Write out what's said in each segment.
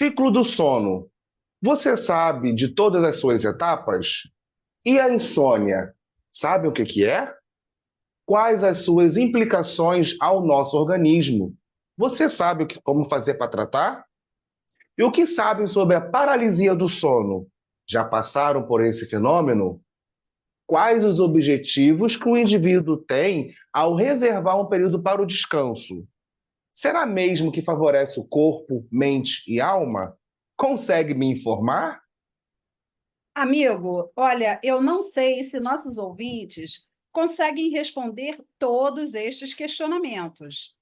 Ciclo do sono. Você sabe de todas as suas etapas? E a insônia? Sabe o que é? Quais as suas implicações ao nosso organismo? Você sabe como fazer para tratar? E o que sabem sobre a paralisia do sono? Já passaram por esse fenômeno? Quais os objetivos que o indivíduo tem ao reservar um período para o descanso? Será mesmo que favorece o corpo, mente e alma? Consegue me informar? Amigo, olha, eu não sei se nossos ouvintes conseguem responder todos estes questionamentos,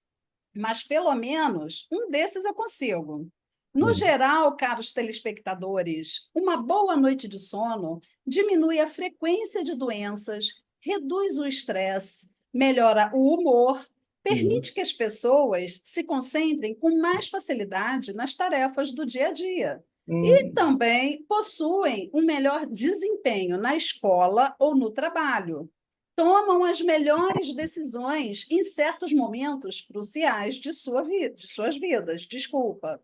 mas pelo menos um desses eu consigo. No Uhum. geral, caros telespectadores, uma boa noite de sono diminui a frequência de doenças, reduz o estresse, melhora o humor, Uhum. permite que as pessoas se concentrem com mais facilidade nas tarefas do dia a dia. E Hum. também possuem um melhor desempenho na escola ou no trabalho. Tomam as melhores decisões em certos momentos cruciais de suas vidas. Desculpa.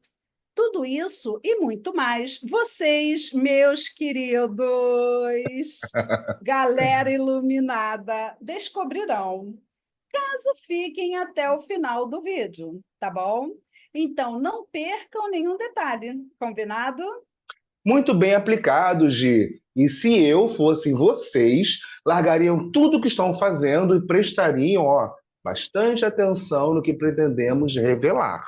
Tudo isso e muito mais, vocês, meus queridos, galera iluminada, descobrirão, caso fiquem até o final do vídeo, tá bom? Então, não percam nenhum detalhe, combinado? Muito bem aplicado, Gi. E se eu fosse vocês, largariam tudo o que estão fazendo e prestariam, bastante atenção no que pretendemos revelar.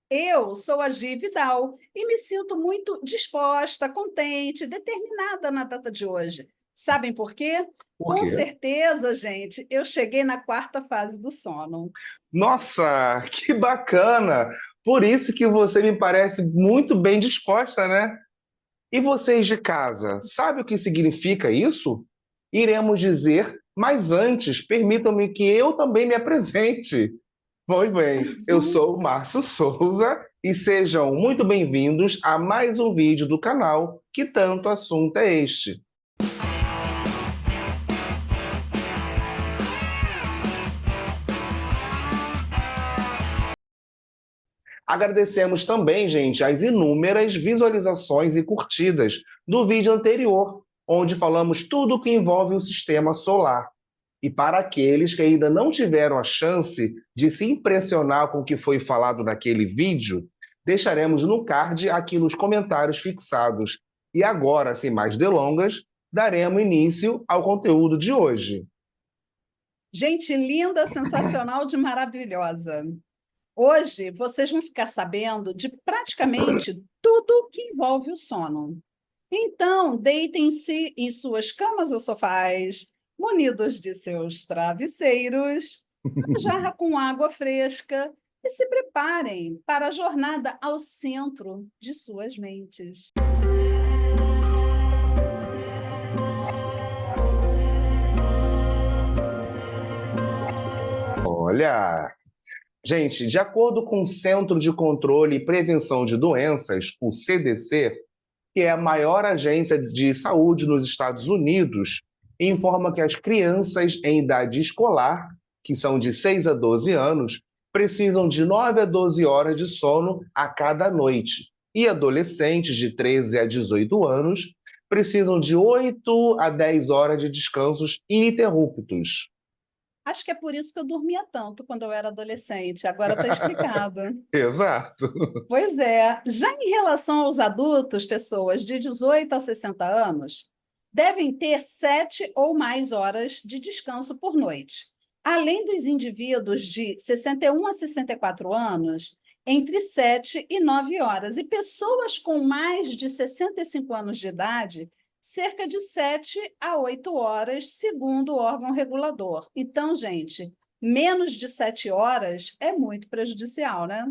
Eu sou a Gi Vidal e me sinto muito disposta, contente, determinada na data de hoje. Sabem por quê? Por Com quê? certeza, gente, eu cheguei na quarta fase do sono. Nossa, que bacana! Por isso que você me parece muito bem disposta, né? E vocês de casa, sabe o que significa isso? Iremos dizer, mas antes, permitam-me que eu também me apresente. Pois bem, eu sou o Márcio Souza e sejam muito bem-vindos a mais um vídeo do canal Que Tanto Assunto é Este. Agradecemos também, gente, as inúmeras visualizações e curtidas do vídeo anterior, onde falamos tudo o que envolve o sistema solar. E para aqueles que ainda não tiveram a chance de se impressionar com o que foi falado naquele vídeo, deixaremos no card aqui nos comentários fixados. E agora, sem mais delongas, daremos início ao conteúdo de hoje. Gente linda, sensacional, de maravilhosa. Hoje vocês vão ficar sabendo de praticamente tudo que envolve o sono. Então, deitem-se em suas camas ou sofás, munidos de seus travesseiros, uma jarra com água fresca e se preparem para a jornada ao centro de suas mentes. Olha, gente, de acordo com o Centro de Controle e Prevenção de Doenças, o CDC, que é a maior agência de saúde nos Estados Unidos, informa que as crianças em idade escolar, que são de 6 a 12 anos, precisam de 9 a 12 horas de sono a cada noite. E adolescentes de 13 a 18 anos precisam de 8 a 10 horas de descansos ininterruptos. Acho que é por isso que eu dormia tanto quando eu era adolescente. Agora está explicado. Exato. Pois é. Já em relação aos adultos, pessoas de 18 a 60 anos devem ter 7 ou mais horas de descanso por noite. Além dos indivíduos de 61 a 64 anos, entre 7 e 9 horas. E pessoas com mais de 65 anos de idade, cerca de 7 a 8 horas, segundo o órgão regulador. Então, gente, menos de 7 horas é muito prejudicial, né?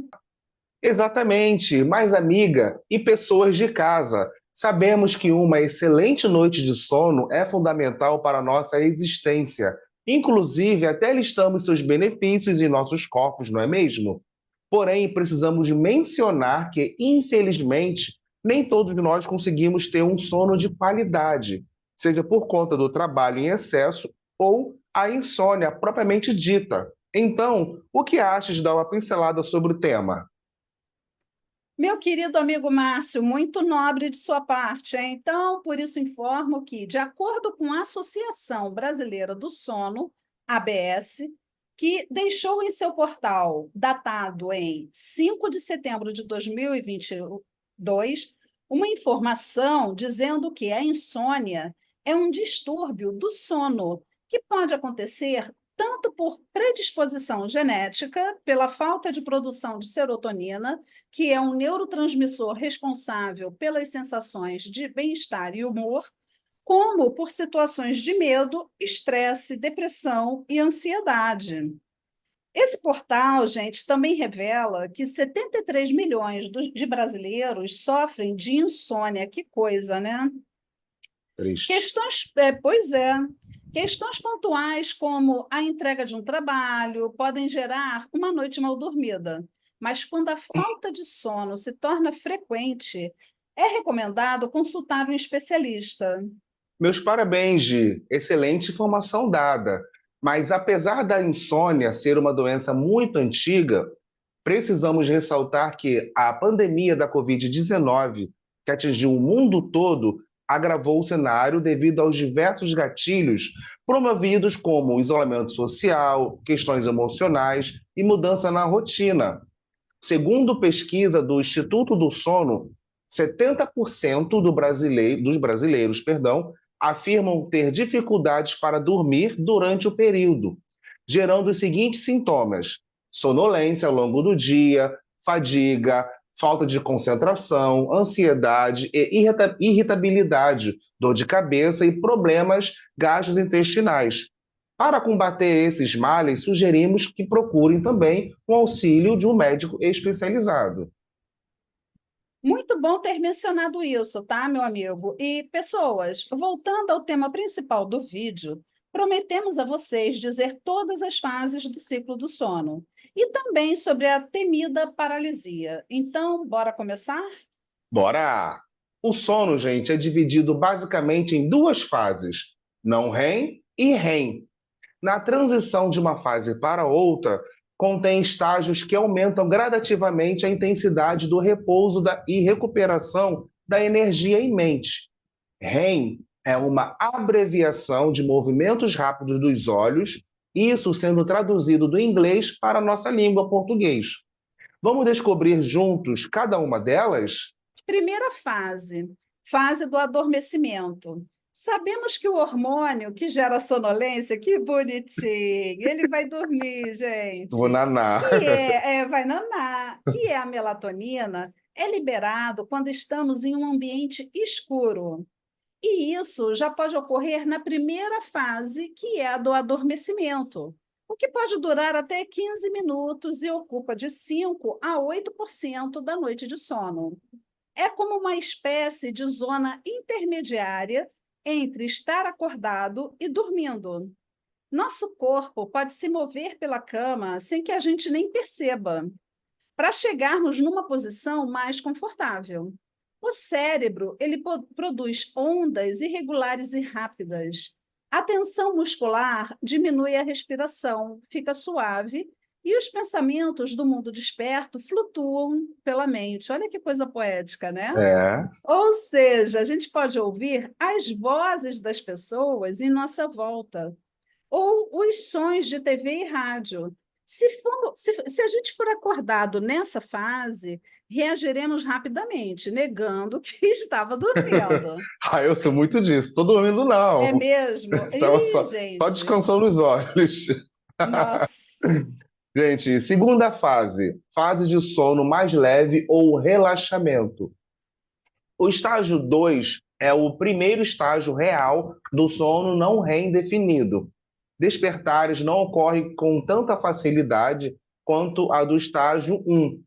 Exatamente, mas amiga e pessoas de casa, sabemos que uma excelente noite de sono é fundamental para a nossa existência. Inclusive, até listamos seus benefícios em nossos corpos, não é mesmo? Porém, precisamos mencionar que, infelizmente, nem todos nós conseguimos ter um sono de qualidade, seja por conta do trabalho em excesso ou a insônia propriamente dita. Então, o que achas de dar uma pincelada sobre o tema? Meu querido amigo Márcio, muito nobre de sua parte, hein? Então, por isso informo que, de acordo com a Associação Brasileira do Sono, ABS, que deixou em seu portal, datado em 5 de setembro de 2022, uma informação dizendo que a insônia é um distúrbio do sono que pode acontecer tanto por predisposição genética, pela falta de produção de serotonina, que é um neurotransmissor responsável pelas sensações de bem-estar e humor, como por situações de medo, estresse, depressão e ansiedade. Esse portal, gente, também revela que 73 milhões de brasileiros sofrem de insônia. Que coisa, né? Triste. Pois é, questões pontuais como a entrega de um trabalho podem gerar uma noite mal dormida, mas quando a falta de sono se torna frequente, é recomendado consultar um especialista. Meus parabéns, Gi. Excelente informação dada. Mas apesar da insônia ser uma doença muito antiga, precisamos ressaltar que a pandemia da Covid-19, que atingiu o mundo todo, agravou o cenário devido aos diversos gatilhos promovidos como isolamento social, questões emocionais e mudança na rotina. Segundo pesquisa do Instituto do Sono, 70% dos brasileiros, afirmam ter dificuldades para dormir durante o período, gerando os seguintes sintomas: sonolência ao longo do dia, fadiga, falta de concentração, ansiedade e irritabilidade, dor de cabeça e problemas gastrointestinais. Para combater esses males, sugerimos que procurem também o auxílio de um médico especializado. Muito bom ter mencionado isso, tá, meu amigo? E, pessoas, voltando ao tema principal do vídeo, prometemos a vocês dizer todas as fases do ciclo do sono e também sobre a temida paralisia. Então, bora começar? Bora! O sono, gente, é dividido basicamente em duas fases: não REM e REM. Na transição de uma fase para outra, contém estágios que aumentam gradativamente a intensidade do repouso e recuperação da energia em mente. REM é uma abreviação de movimentos rápidos dos olhos, isso sendo traduzido do inglês para a nossa língua português. Vamos descobrir juntos cada uma delas? Primeira fase, fase do adormecimento. Sabemos que o hormônio que gera sonolência, que bonitinho, ele vai dormir, Vou gente, nanar. vai nanar, que é a melatonina, é liberado quando estamos em um ambiente escuro. E isso já pode ocorrer na primeira fase, que é a do adormecimento, o que pode durar até 15 minutos e ocupa de 5 a 8% da noite de sono. É como uma espécie de zona intermediária entre estar acordado e dormindo. Nosso corpo pode se mover pela cama sem que a gente nem perceba, para chegarmos numa posição mais confortável. O cérebro, ele produz ondas irregulares e rápidas. A tensão muscular diminui a respiração, fica suave e os pensamentos do mundo desperto flutuam pela mente. Olha que coisa poética, né? É. Ou seja, a gente pode ouvir as vozes das pessoas em nossa volta, ou os sons de TV e rádio. Se a gente for acordado nessa fase, reagiremos rapidamente, negando que estava dormindo. Ah, eu sou muito disso. Tô dormindo, É não. mesmo? Tava Ih, só gente, descansando os olhos. nossa. Gente, segunda fase de sono mais leve ou relaxamento. O estágio 2 é o primeiro estágio real do sono não REM definido. Despertares não ocorrem com tanta facilidade quanto a do estágio 1.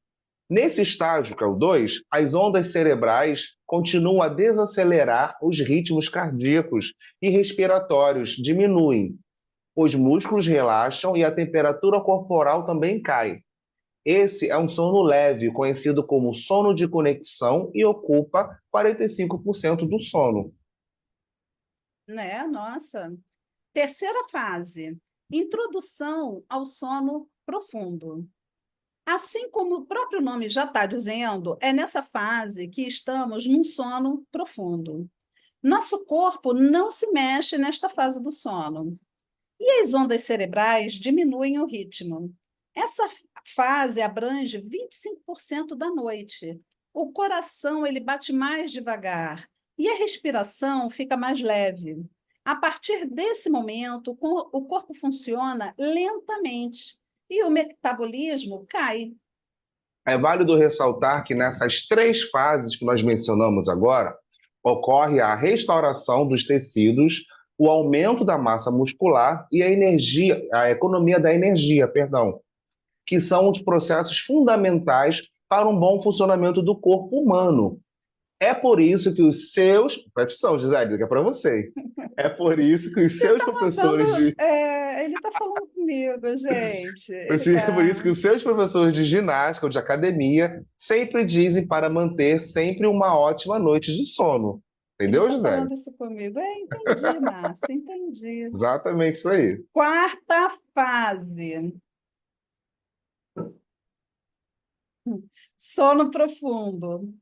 Nesse estágio, que é o 2, as ondas cerebrais continuam a desacelerar, os ritmos cardíacos e respiratórios diminuem, os músculos relaxam e a temperatura corporal também cai. Esse é um sono leve, conhecido como sono de conexão, e ocupa 45% do sono. Né? Nossa. Terceira fase, introdução ao sono profundo. Assim como o próprio nome já está dizendo, é nessa fase que estamos num sono profundo. Nosso corpo não se mexe nesta fase do sono. E as ondas cerebrais diminuem o ritmo. Essa fase abrange 25% da noite. O coração ele bate mais devagar e a respiração fica mais leve. A partir desse momento, o corpo funciona lentamente e o metabolismo cai. É válido ressaltar que nessas três fases que nós mencionamos agora, ocorre a restauração dos tecidos, o aumento da massa muscular e a energia, a economia da energia, perdão, que são os processos fundamentais para um bom funcionamento do corpo humano. É por isso que os seus. Presta atenção, Gisele, que é para você. É por isso que os Ele seus está mandando, professores de. ele está falando comigo, gente. Ele É por isso está que os seus professores de ginástica ou de academia sempre dizem para manter sempre uma ótima noite de sono. ele Entendeu, tá Gisele? falando isso comigo. Entendi, Márcia, entendi. Exatamente isso aí. Quarta fase, sono profundo.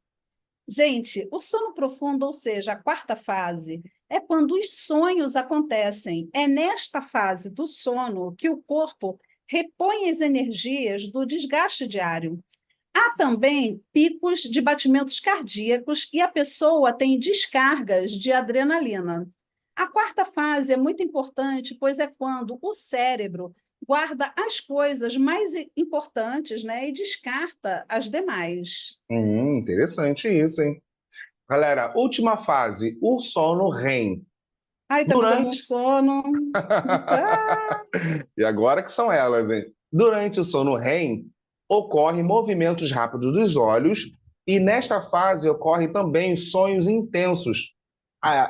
Gente, o sono profundo, ou seja, a quarta fase, é quando os sonhos acontecem. É nesta fase do sono que o corpo repõe as energias do desgaste diário. Há também picos de batimentos cardíacos e a pessoa tem descargas de adrenalina. A quarta fase é muito importante, pois é quando o cérebro guarda as coisas mais importantes, né, e descarta as demais. Interessante isso, hein? Galera, última fase, o sono REM. Ai, tá me dando um Durante. sono. Ah, E agora que são elas, hein? Durante o sono REM, ocorrem movimentos rápidos dos olhos e nesta fase ocorrem também sonhos intensos.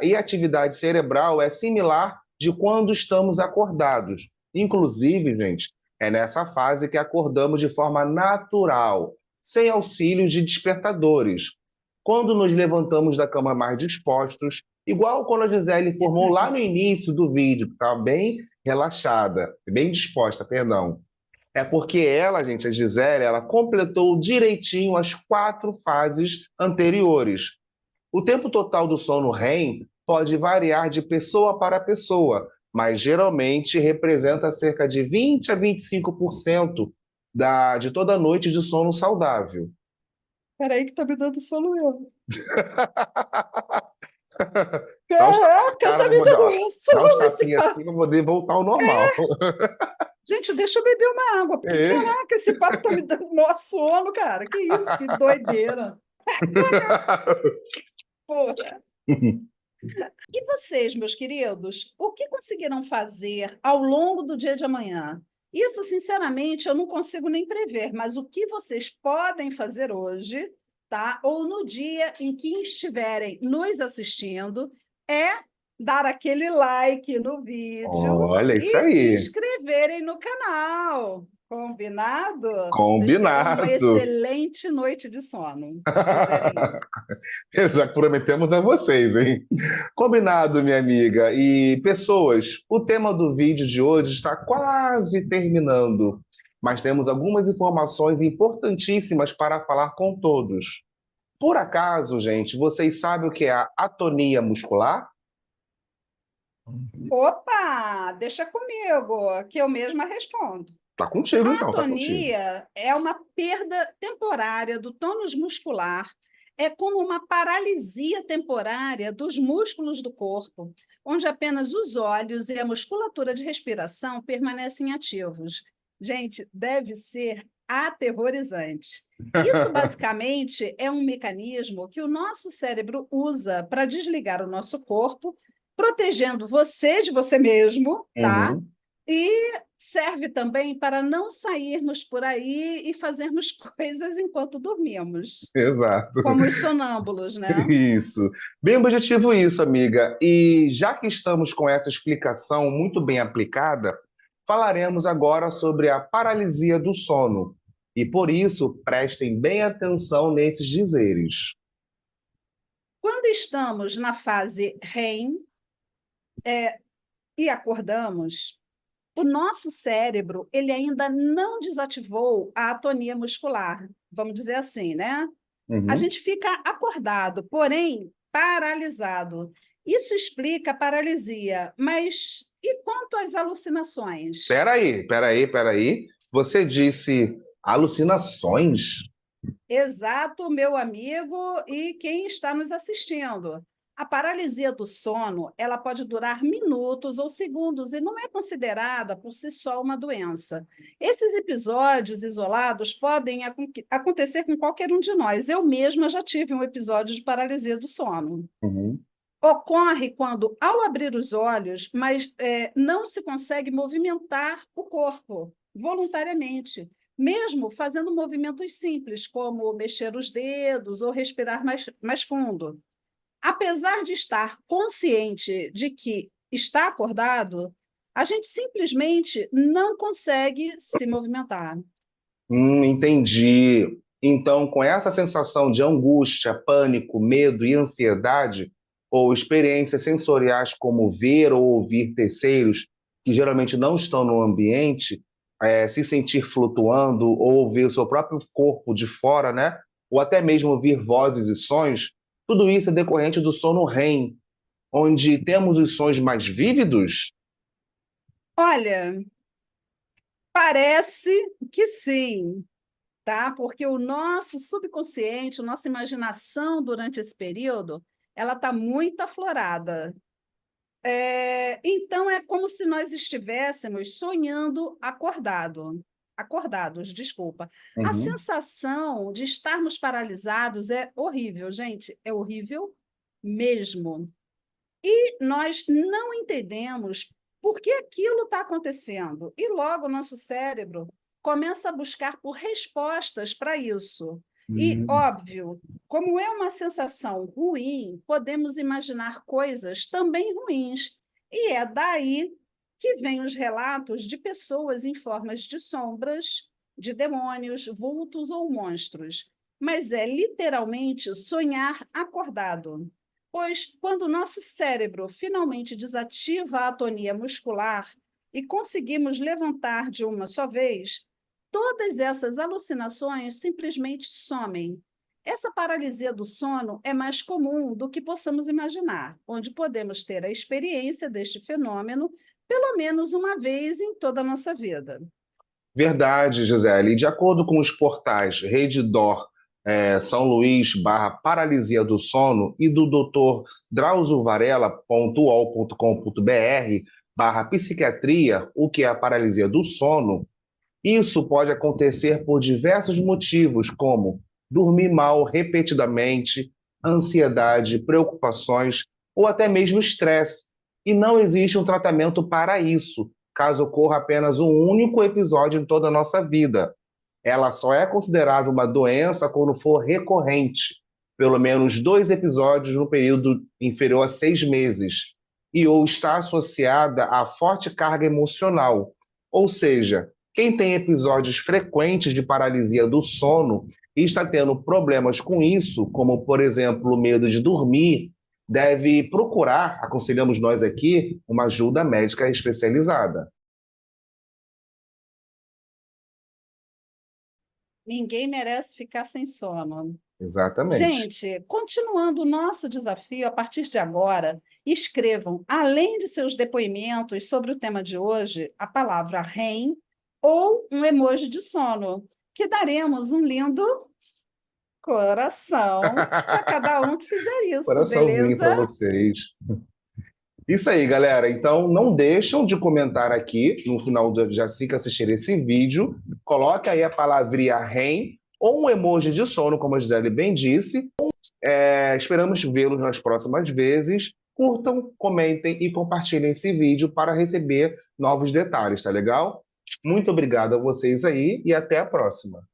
E a atividade cerebral é similar de quando estamos acordados. Inclusive, gente, é nessa fase que acordamos de forma natural, sem auxílio de despertadores. Quando nos levantamos da cama mais dispostos, igual quando a Gisele informou lá no início do vídeo, que estava bem relaxada, bem disposta, perdão. É porque ela, gente, a Gisele, ela completou direitinho as quatro fases anteriores. O tempo total do sono REM pode variar de pessoa para pessoa, mas geralmente representa cerca de 20 a 25% de toda a noite de sono saudável. peraí que tá me dando sono eu. Dá uns tapas na Caraca, cara tá para me poder, dando ó, um dá uns sono esse tapinhas papo. assim para poder voltar ao normal. Gente, deixa eu beber uma água, porque, É. caraca, esse papo tá me dando maior sono, cara. Que isso, que doideira. Porra. E vocês, meus queridos, o que conseguiram fazer ao longo do dia de amanhã? Isso, sinceramente, eu não consigo nem prever, mas o que vocês podem fazer hoje, tá? Ou no dia em que estiverem nos assistindo, é dar aquele like no vídeo Olha isso e se aí. inscreverem no canal. Combinado? Vocês terão uma Combinado. excelente noite de sono, se fizerem isso. Exato, prometemos a vocês, hein? Combinado, minha amiga. E pessoas, o tema do vídeo de hoje está quase terminando, mas temos algumas informações importantíssimas para falar com todos. Por acaso, gente, vocês sabem o que é a atonia muscular? Opa, deixa comigo, que eu mesma respondo. Tá contigo, A então, tá contigo. atonia é uma perda temporária do tônus muscular, é como uma paralisia temporária dos músculos do corpo, onde apenas os olhos e a musculatura de respiração permanecem ativos. Gente, deve ser aterrorizante. Isso, basicamente, é um mecanismo que o nosso cérebro usa para desligar o nosso corpo, protegendo você de você mesmo, tá? Uhum, E serve também para não sairmos por aí e fazermos coisas enquanto dormimos, exato. como os sonâmbulos, né? Isso. Bem objetivo isso, amiga. E já que estamos com essa explicação muito bem aplicada, falaremos agora sobre a paralisia do sono. E por isso, prestem bem atenção nesses dizeres. Quando estamos na fase REM e acordamos, o nosso cérebro, ele ainda não desativou a atonia muscular, vamos dizer assim, né? A Uhum. gente fica acordado, porém paralisado. Isso explica a paralisia, mas e quanto às alucinações? Peraí. Você disse alucinações? Exato, meu amigo e quem está nos assistindo. A paralisia do sono, ela pode durar minutos ou segundos e não é considerada por si só uma doença. Esses episódios isolados podem acontecer com qualquer um de nós. Eu mesma já tive um episódio de paralisia do sono. Uhum. Ocorre quando, ao abrir os olhos, mas não se consegue movimentar o corpo voluntariamente, mesmo fazendo movimentos simples, como mexer os dedos ou respirar mais fundo. Apesar de estar consciente de que está acordado, a gente simplesmente não consegue se movimentar. Entendi. Então, com essa sensação de angústia, pânico, medo e ansiedade, ou experiências sensoriais como ver ou ouvir terceiros que geralmente não estão no ambiente, se sentir flutuando ou ver o seu próprio corpo de fora, né? Ou até mesmo ouvir vozes e sons, tudo isso é decorrente do sono REM, onde temos os sons mais vívidos? Olha, parece que sim, tá? Porque o nosso subconsciente, a nossa imaginação durante esse período, ela está muito aflorada. Então, é como se nós estivéssemos sonhando acordados, desculpa. A Uhum. sensação de estarmos paralisados é horrível, gente, é horrível mesmo. E nós não entendemos por que aquilo está acontecendo. E logo o nosso cérebro começa a buscar por respostas para isso. E, Hum. óbvio, como é uma sensação ruim, podemos imaginar coisas também ruins. E é daí que vêm os relatos de pessoas em formas de sombras, de demônios, vultos ou monstros. Mas é literalmente sonhar acordado. Pois, quando o nosso cérebro finalmente desativa a atonia muscular e conseguimos levantar de uma só vez, todas essas alucinações simplesmente somem. Essa paralisia do sono é mais comum do que possamos imaginar, onde podemos ter a experiência deste fenômeno pelo menos uma vez em toda a nossa vida. Verdade, Gisele. E de acordo com os portais Reddor, São Luís barra Paralisia do Sono e do Dr. drauziovarela.ol.com.br barra psiquiatria, o que é a paralisia do sono, isso pode acontecer por diversos motivos, como dormir mal repetidamente, ansiedade, preocupações ou até mesmo estresse. E não existe um tratamento para isso, caso ocorra apenas um único episódio em toda a nossa vida. Ela só é considerada uma doença quando for recorrente, pelo menos 2 episódios no período inferior a 6 meses, e ou está associada a forte carga emocional. Ou seja, quem tem episódios frequentes de paralisia do sono e está tendo problemas com isso, como, por exemplo, o medo de dormir, deve procurar, aconselhamos nós aqui, uma ajuda médica especializada. Ninguém merece ficar sem sono. Exatamente. Gente, continuando o nosso desafio, a partir de agora, escrevam, além de seus depoimentos sobre o tema de hoje, a palavra REM ou um emoji de sono, que daremos um lindo coração para cada um que fizer isso, Coraçãozinho beleza? para vocês. Isso aí, galera. Então, não deixam de comentar aqui no final de assim que assistir esse vídeo. Coloque aí a palavrinha REM ou um emoji de sono, como a Gisele bem disse. Esperamos vê-los nas próximas vezes. Curtam, comentem e compartilhem esse vídeo para receber novos detalhes, tá legal? Muito obrigado a vocês aí e até a próxima.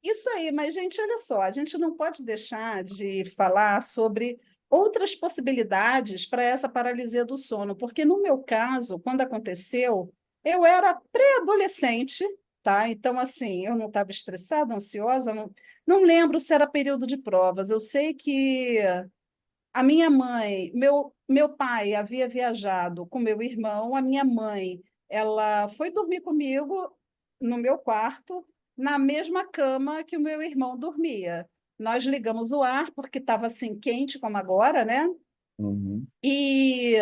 Isso aí, mas, gente, olha só, a gente não pode deixar de falar sobre outras possibilidades para essa paralisia do sono, porque no meu caso, quando aconteceu, eu era pré-adolescente, tá? Então, assim, eu não estava estressada, ansiosa, não lembro se era período de provas. Eu sei que a minha mãe, meu pai havia viajado com meu irmão, a minha mãe ela foi dormir comigo no meu quarto, na mesma cama que o meu irmão dormia. Nós ligamos o ar, porque estava assim quente como agora, né? Uhum. E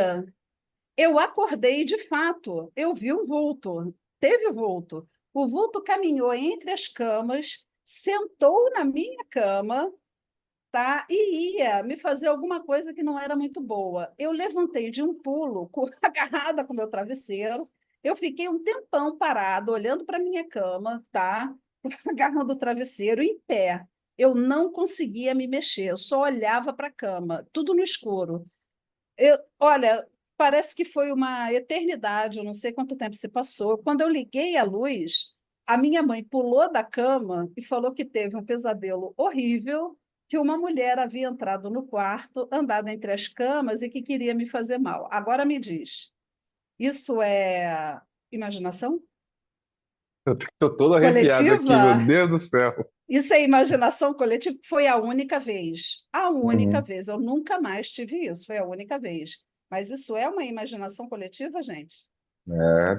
eu acordei de fato, eu vi o vulto, teve o vulto. O vulto caminhou entre as camas, sentou na minha cama, tá? E ia me fazer alguma coisa que não era muito boa. Eu levantei de um pulo, agarrada com o meu travesseiro. Eu fiquei um tempão parado, olhando para minha cama, tá? Agarrando o travesseiro em pé. Eu não conseguia me mexer, eu só olhava para a cama, tudo no escuro. Olha, parece que foi uma eternidade, eu não sei quanto tempo se passou. Quando eu liguei a luz, a minha mãe pulou da cama e falou que teve um pesadelo horrível, que uma mulher havia entrado no quarto, andado entre as camas e que queria me fazer mal. Agora me diz, isso é imaginação Tô todo arrepiado aqui, meu coletiva? Deus do céu. Isso é imaginação coletiva? Foi a única vez. A única Uhum. vez. Eu nunca mais tive isso. Foi a única vez. Mas isso é uma imaginação coletiva, gente?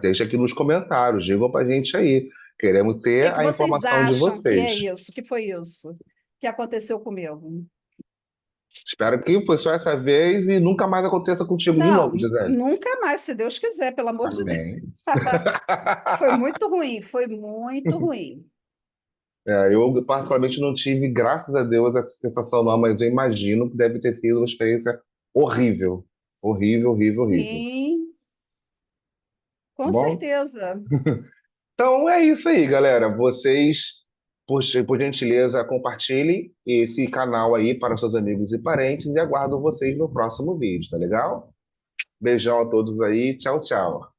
Deixa aqui nos comentários, digam pra gente aí. Queremos O que ter que a vocês informação de acham que é vocês. isso? Que foi isso que aconteceu comigo? Espero que foi só essa vez e nunca mais aconteça contigo de novo, Não, Gisele. nunca mais, se Deus quiser, pelo amor de Deus. Amém. Foi muito ruim, foi muito ruim. Eu, particularmente, não tive, graças a Deus, essa sensação não, mas eu imagino que deve ter sido uma experiência horrível. Horrível, horrível, horrível. Tá Sim, com bom? certeza. Então é isso aí, galera. Vocês, por gentileza, compartilhem esse canal aí para seus amigos e parentes e aguardo vocês no próximo vídeo, tá legal? Beijão a todos aí. Tchau, tchau.